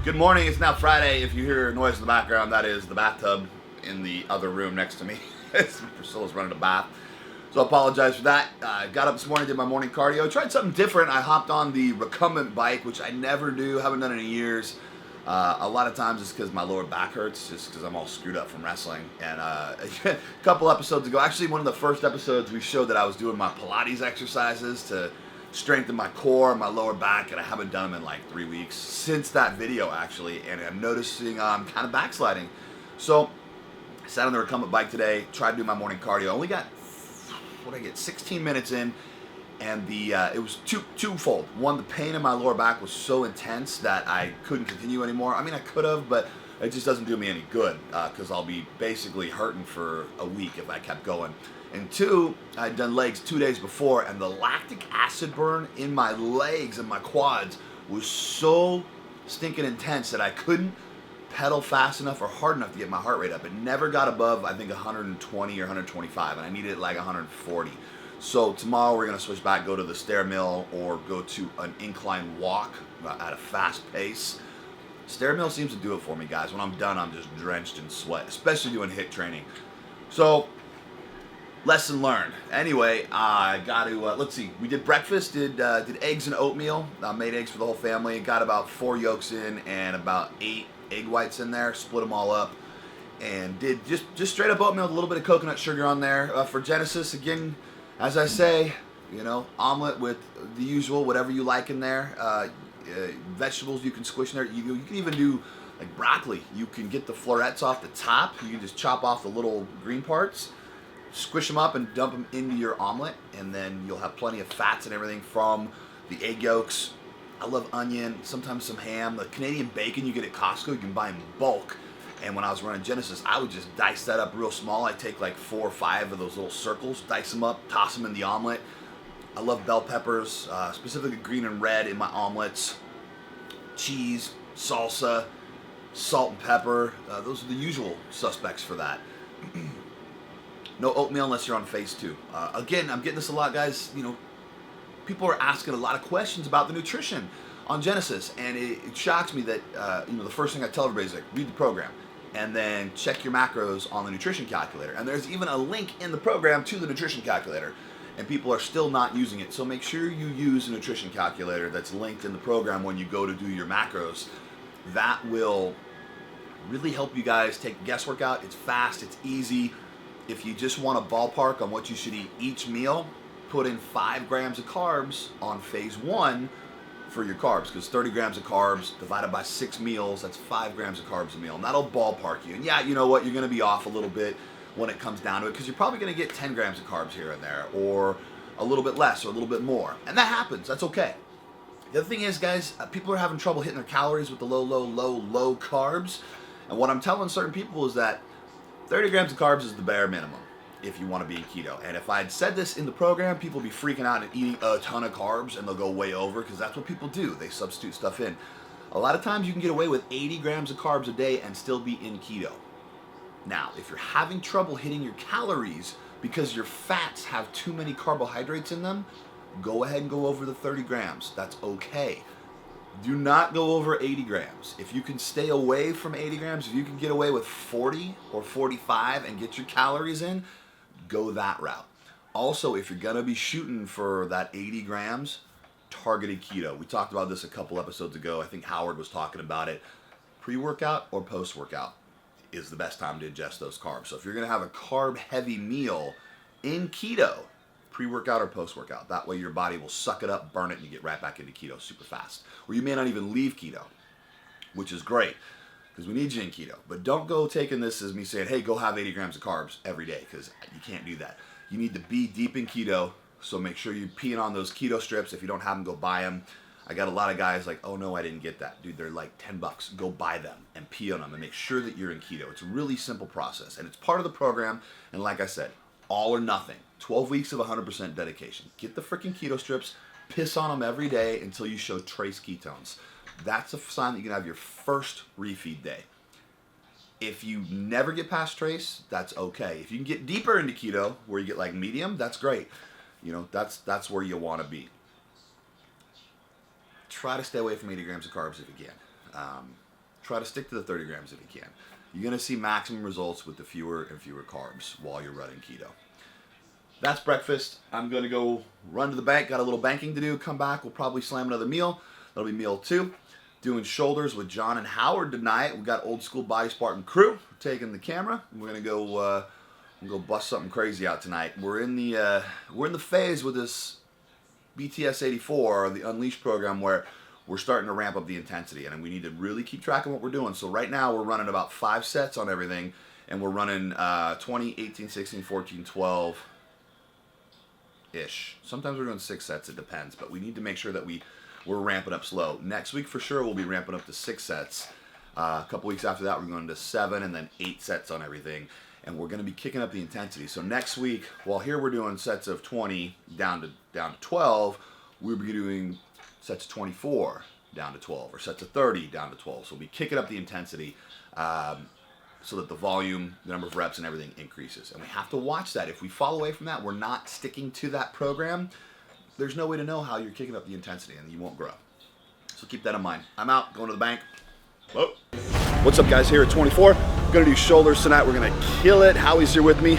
Good morning. It's now Friday. If you hear a noise in the background, that is the bathtub in the other room next to me. Priscilla's running a bath. So I apologize for that. Got up this morning, did my morning cardio. Tried something different. I hopped on the recumbent bike, which I never do. Haven't done it in years. A lot of times it's because my lower back hurts, just because I'm all screwed up from wrestling. And a couple episodes ago, actually one of the first episodes, we showed that I was doing my Pilates exercises to strengthen my core, my lower back, and I haven't done them in like 3 weeks since that video actually, and I'm noticing I'm kind of backsliding. So I sat on the recumbent bike today, tried to do my morning cardio. I only got, 16 minutes in, and it was twofold. One, the pain in my lower back was so intense that I couldn't continue anymore. I mean, I could have, but it just doesn't do me any good because I'll be basically hurting for a week if I kept going. And two, I'd done legs 2 days before, and the lactic acid burn in my legs and my quads was so stinking intense that I couldn't pedal fast enough or hard enough to get my heart rate up. It never got above, I think, 120 or 125, and I needed like 140. So tomorrow we're going to switch back, go to the stair mill or go to an incline walk at a fast pace. Stair mill seems to do it for me, guys. When I'm done, I'm just drenched in sweat, especially doing HIIT training. So lesson learned. Anyway, I got to, let's see, we did breakfast, did eggs and oatmeal, made eggs for the whole family, got about 4 yolks in and about 8 egg whites in there, split them all up, and did just straight up oatmeal with a little bit of coconut sugar on there. For Genesis, again, as I say, omelet with the usual, whatever you like in there. Vegetables you can squish in there. You can even do like broccoli. You can get the florets off the top. You can just chop off the little green parts, squish them up and dump them into your omelet, and then you'll have plenty of fats and everything from the egg yolks. I love onion, sometimes some ham. The Canadian bacon you get at Costco, you can buy in bulk. And when I was running Genesis, I would just dice that up real small. I'd take like 4 or 5 of those little circles, dice them up, toss them in the omelet. I love bell peppers, specifically green and red in my omelets. Cheese, salsa, salt and pepper. Those are the usual suspects for that. No oatmeal unless you're on phase 2. Again, I'm getting this a lot, guys. People are asking a lot of questions about the nutrition on Genesis, and it shocks me that the first thing I tell everybody is like, read the program and then check your macros on the nutrition calculator. And there's even a link in the program to the nutrition calculator, and people are still not using it. So make sure you use a nutrition calculator that's linked in the program when you go to do your macros. That will really help you guys take the guesswork out. It's fast, it's easy. If you just want a ballpark on what you should eat each meal, put in 5 grams of carbs on phase 1 for your carbs, because 30 grams of carbs divided by 6 meals, that's 5 grams of carbs a meal, and that'll ballpark you. And yeah, you know what, you're going to be off a little bit when it comes down to it, because you're probably going to get 10 grams of carbs here and there, or a little bit less, or a little bit more, and that happens. That's okay. The other thing is, guys, people are having trouble hitting their calories with the low carbs, and what I'm telling certain people is that 30 grams of carbs is the bare minimum if you want to be in keto. And if I'd said this in the program, people would be freaking out and eating a ton of carbs, and they'll go way over, because that's what people do. They substitute stuff in. A lot of times you can get away with 80 grams of carbs a day and still be in keto. Now, if you're having trouble hitting your calories because your fats have too many carbohydrates in them, go ahead and go over the 30 grams. That's okay. Do not go over 80 grams. If you can stay away from 80 grams, if you can get away with 40 or 45 and get your calories in, go that route. Also, if you're going to be shooting for that 80 grams, targeted keto. We talked about this a couple episodes ago. I think Howard was talking about it. Pre-workout or post-workout is the best time to ingest those carbs. So if you're going to have a carb-heavy meal in keto, pre-workout or post-workout. That way your body will suck it up, burn it, and you get right back into keto super fast. Or you may not even leave keto, which is great, because we need you in keto. But don't go taking this as me saying, hey, go have 80 grams of carbs every day, because you can't do that. You need to be deep in keto, so make sure you're peeing on those keto strips. If you don't have them, go buy them. I got a lot of guys like, oh no, I didn't get that. Dude, they're like $10. Go buy them and pee on them and make sure that you're in keto. It's a really simple process, and it's part of the program. And like I said, all or nothing. 12 weeks of 100% dedication. Get the freaking keto strips, piss on them every day until you show trace ketones. That's a sign that you can have your first refeed day. If you never get past trace, that's okay. If you can get deeper into keto, where you get like medium, that's great. That's where you want to be. Try to stay away from 80 grams of carbs if you can. try to stick to the 30 grams if you can. You're going to see maximum results with the fewer and fewer carbs while you're running keto. That's breakfast. I'm going to go run to the bank. Got a little banking to do. Come back. We'll probably slam another meal. That'll be meal 2. Doing shoulders with John and Howard tonight. We got old school Body Spartan crew taking the camera. We're going to go bust something crazy out tonight. We're in the phase with this BTS84, or the Unleashed program, where we're starting to ramp up the intensity, and we need to really keep track of what we're doing. So right now we're running about 5 sets on everything, and we're running 20, 18, 16, 14, 12-ish. Sometimes we're doing 6 sets, it depends, but we need to make sure that we're ramping up slow. Next week for sure we'll be ramping up to 6 sets. A couple weeks after that we're going to 7 and then 8 sets on everything, and we're going to be kicking up the intensity. So next week, while here we're doing sets of 20 down to 12, we'll be doing sets of 24 down to 12, or sets of 30 down to 12. So we'll be kicking up the intensity so that the volume, the number of reps and everything increases. And we have to watch that. If we fall away from that, we're not sticking to that program, there's no way to know how you're kicking up the intensity, and you won't grow. So keep that in mind. I'm out, going to the bank. Whoa. What's up, guys? Here at 24. We're gonna do shoulders tonight. We're gonna kill it. Howie's here with me.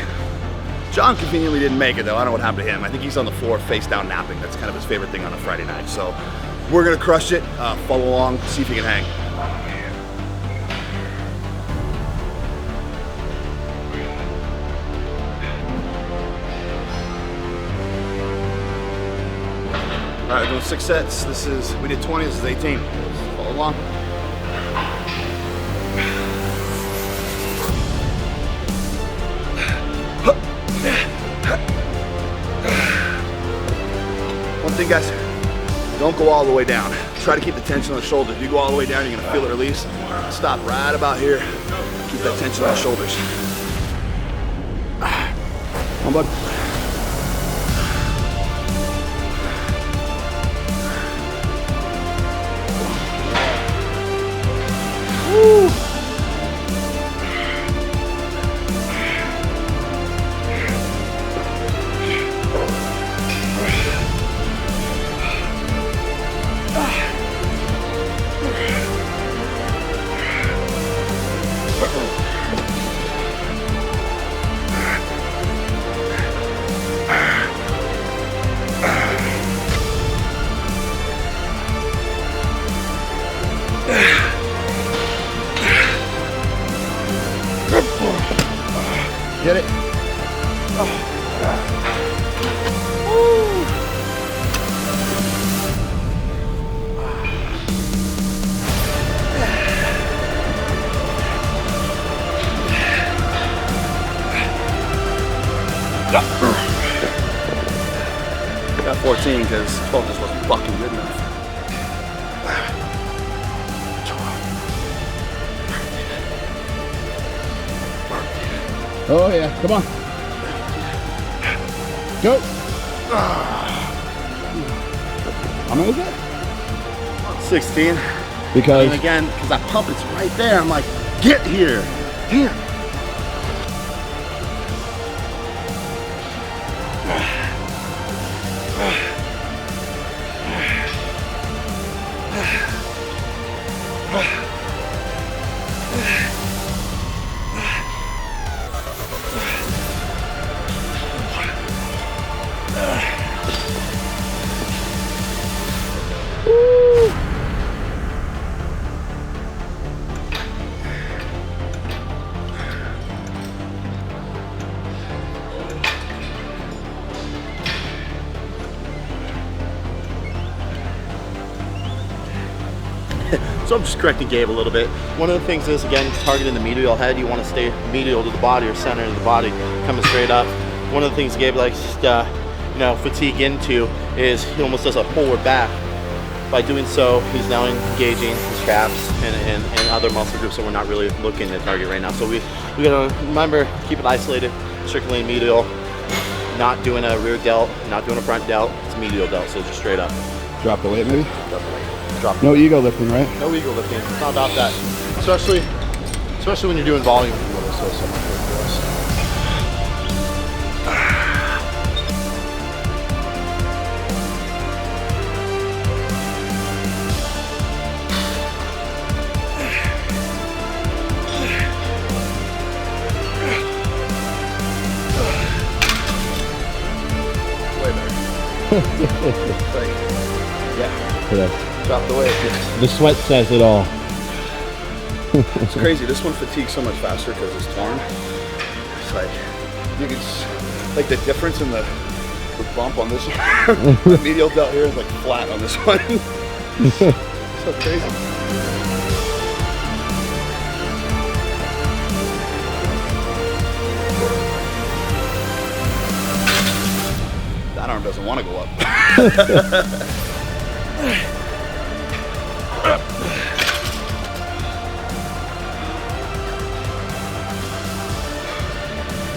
John conveniently didn't make it though. I don't know what happened to him. I think he's on the floor face down napping. That's kind of his favorite thing on a Friday night. So we're gonna crush it. Follow along, see if he can hang. All right, we're doing 6 sets. We did 20, this is 18. Follow along. One thing, guys, don't go all the way down. Try to keep the tension on the shoulders. If you go all the way down, you're gonna feel it release. Stop right about here. Keep that tension on the shoulders. Come on, bud. Woo! Get it? Oh. Woo. Got 14 because 12 just wasn't fucking good enough. Oh yeah, come on. Go. How many is it? 16. Because and again, because that pump is right there. I'm like, get here. Damn. So I'm just correcting Gabe a little bit. One of the things is, again, targeting the medial head. You want to stay medial to the body or center of the body, coming straight up. One of the things Gabe likes to, fatigue into is he almost does a forward back. By doing so, he's now engaging his traps and other muscle groups that we're not really looking to target right now. So we gotta remember, keep it isolated, strictly medial, not doing a rear delt, not doing a front delt. It's medial delt, so just straight up. drop the weight maybe? Drop the weight. Drop No ego lifting, right? No ego lifting. It's not about that. Especially when you're doing volume. So much for us. Like, yeah, Today. drop the weight. The sweat says it all. It's crazy. This one fatigues so much faster because it's torn. It's like, you can just, like the difference in the bump on this one. The medial delt here is like flat on this one. So crazy. That arm doesn't want to go up.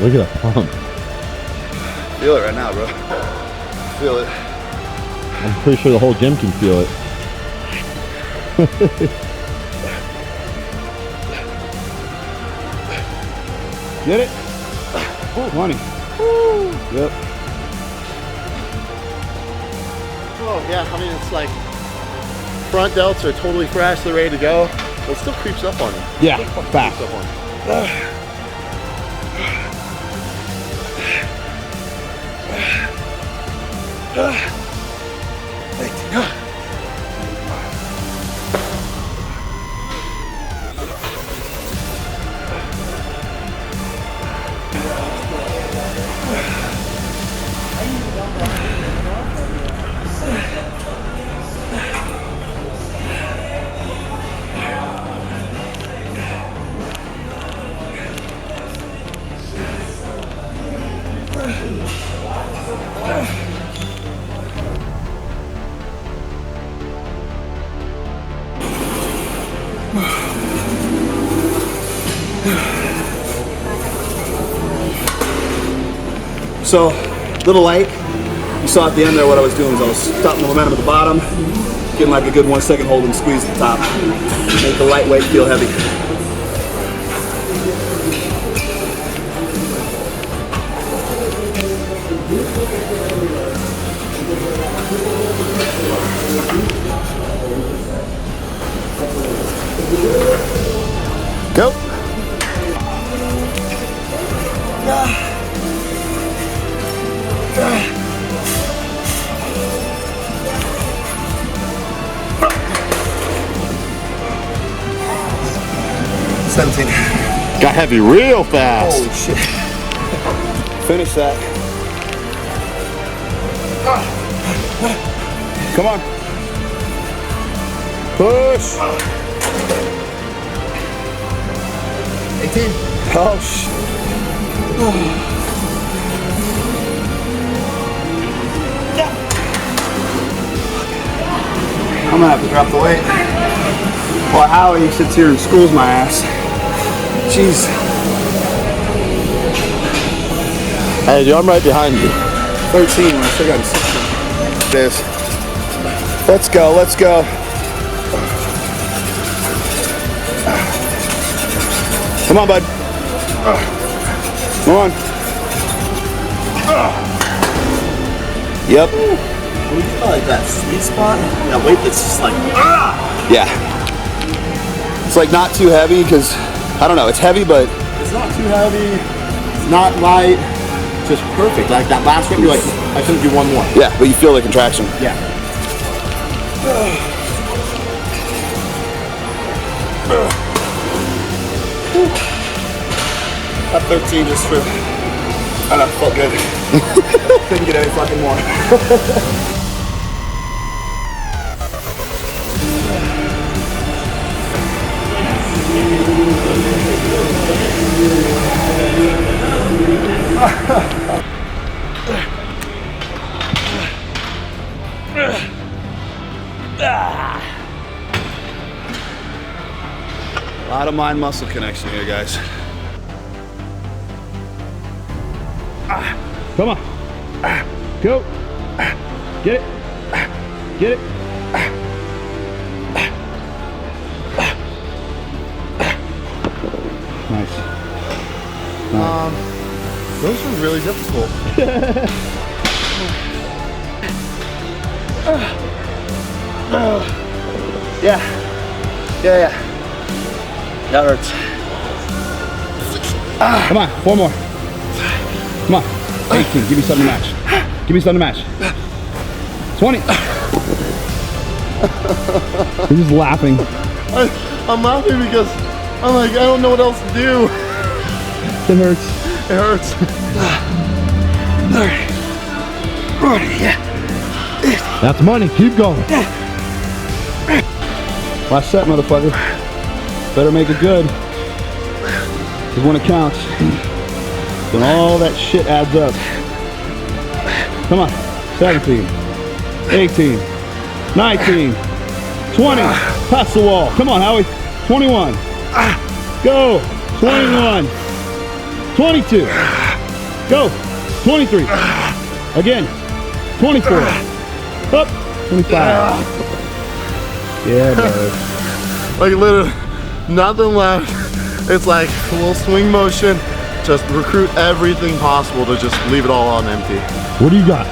Look at that pump. Feel it right now, bro. Feel it. I'm pretty sure the whole gym can feel it. Get it? 20. Yep. Oh yeah, I mean it's like front delts are totally fresh, they're ready to go, but it still creeps up on you. Yeah, It fucking fast. creeps up on you. So, little light. You saw at the end there what I was doing was I was stopping the momentum at the bottom, getting like a good 1 second hold and squeeze at the top. Make the lightweight feel heavy. Go. 17. Got heavy real fast. Holy shit. Finish that. Come on. Push. 18. Oh shit. I'm gonna have to drop the weight. Well, Howie sits here and schools my ass. Jeez. Hey, dude, I'm right behind you. 13 when I still got a 16. This. Let's go, let's go. Come on, bud. Come on. Yep. We call like that sweet spot. That weight that's just like. Yeah. It's like not too heavy because, I don't know, it's heavy, but It's not too heavy. It's not light. Just perfect. Like that last rep, you're like, I couldn't do one more. yeah, but you feel the contraction. Yeah. That 13 just for, I don't know, felt good. Couldn't get any fucking more. A lot of mind muscle connection here, guys. Come on. Go. Get it. Get it. Nice. Those were really difficult. Yeah. Yeah, yeah. That hurts. Come on. 4 more. Come on. 18. Give me something to match. Give me something to match. 20. You're just laughing. I'm laughing because I'm like, I don't know what else to do. It hurts. It hurts. 40, yeah. That's money. Keep going. Last set, motherfucker. Better make it good. Because when it counts, then all that shit adds up. Come on. 17, 18, 19, 20. Pass the wall. Come on, Howie. 21. Go. 21. 22. Go. 23. Again. 24. Up. 25. Yeah, brother. Like literally, nothing left. It's like a little swing motion. Just recruit everything possible to just leave it all on empty. What do you got?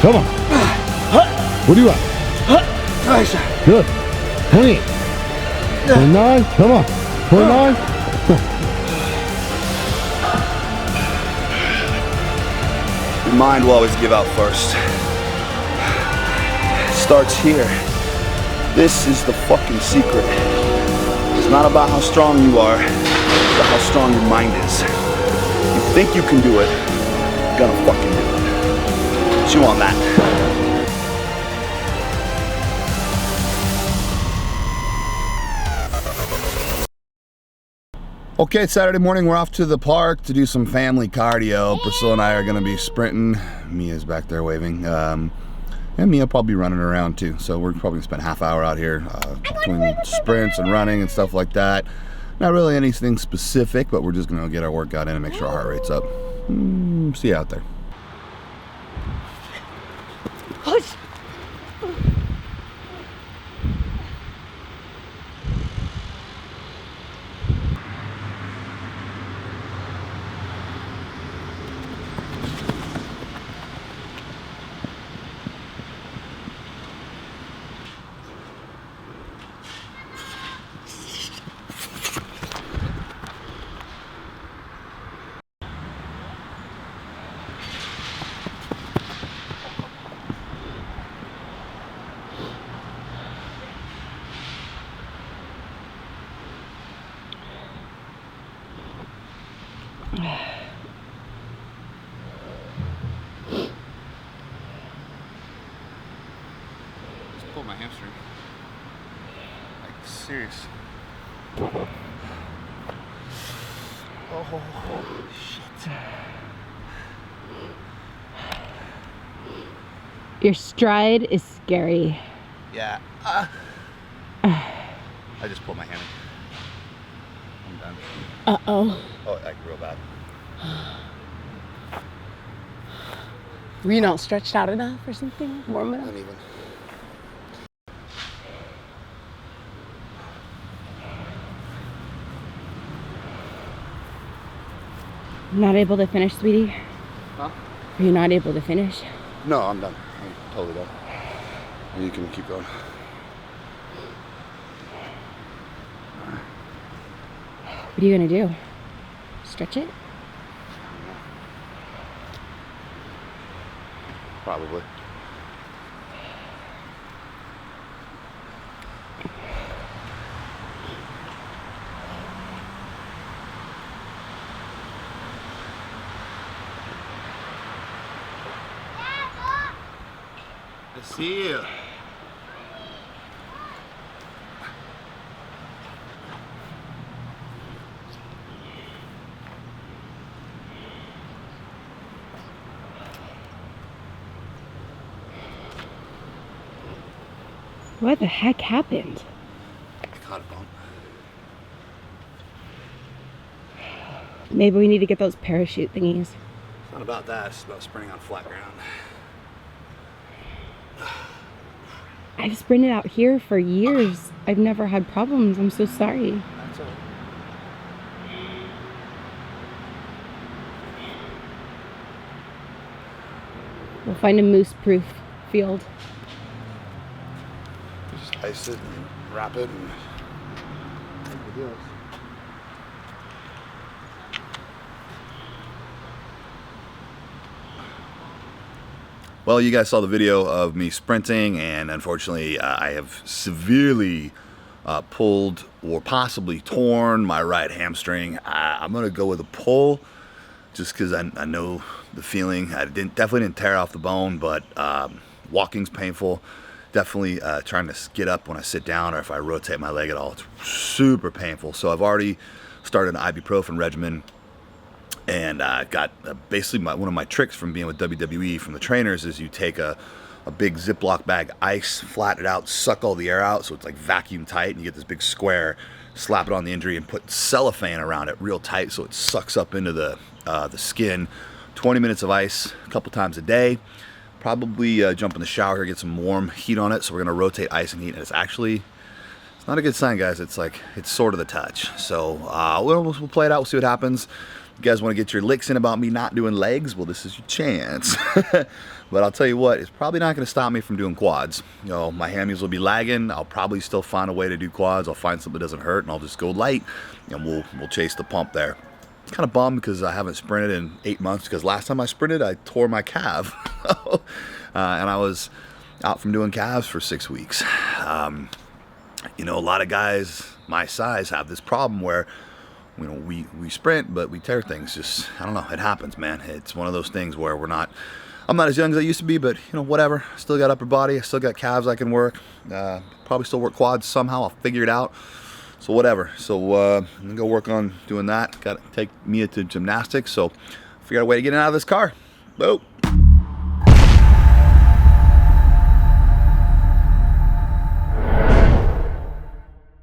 Come on. What do you got? Good. 28. 29. Come on. 29. Your mind will always give out first. It starts here. This is the fucking secret. It's not about how strong you are, it's about how strong your mind is. You think you can do it, you're gonna fucking do it. Chew on that. Okay, it's Saturday morning. We're off to the park to do some family cardio. Priscilla and I are going to be sprinting. Mia's back there waving. And Mia will probably be running around too. So we're probably going to spend half hour out here between sprints and running and stuff like that. Not really anything specific, but we're just going to get our workout in and make sure our heart rate's up. See you out there. Just pulled my hamstring. Like, serious. Oh, shit. Your stride is scary. Yeah. I just pulled my hammy. I'm done. Uh-oh. Oh, like real bad. Were you not stretched out enough or something? Warm enough? Uneven. Not able to finish, sweetie? Huh? Are you not able to finish? No, I'm done. I'm totally done. You can keep going. What are you gonna do? Stretch it? Probably. I see you. What the heck happened? I caught a bump. Maybe we need to get those parachute thingies. It's not about that. It's about sprinting on flat ground. I've sprinted out here for years. I've never had problems. I'm so sorry. That's all right. We'll find a moose-proof field. Just ice it and wrap it and Well, you guys saw the video of me sprinting, and unfortunately I have severely pulled or possibly torn my right hamstring. I'm gonna go with a pull just because I know the feeling. I definitely didn't tear off the bone, but walking's painful. Definitely trying to get up when I sit down or if I rotate my leg at all. It's super painful. So I've already started an ibuprofen regimen, and got basically one of my tricks from being with WWE from the trainers is you take a big Ziploc bag, ice, flatten it out, suck all the air out so it's like vacuum tight, and you get this big square, slap it on the injury and put cellophane around it real tight so it sucks up into the skin. 20 minutes of ice a couple times a day. Probably jump in the shower here, get some warm heat on it. So we're gonna rotate ice and heat, and it's not a good sign, guys. It's sort of the touch. So we'll play it out, we'll see what happens. You guys want to get your licks in about me not doing legs? Well, this is your chance. But I'll tell you what, it's probably not going to stop me from doing quads. You know, my hammies will be lagging. I'll probably still find a way to do quads. I'll find something that doesn't hurt, and I'll just go light, and we'll chase the pump there. It's kind of bummed because I haven't sprinted in 8 months, because last time I sprinted, I tore my calf. And I was out from doing calves for 6 weeks. You know, a lot of guys my size have this problem where, you know, we sprint, but we tear things. Just, I don't know, it happens, man. It's one of those things where I'm not as young as I used to be, but, you know, whatever. Still got upper body, I still got calves I can work. Probably still work quads somehow, I'll figure it out. So whatever. So I'm gonna go work on doing that. Got to take Mia to gymnastics, so figure out a way to get out of this car. Boop.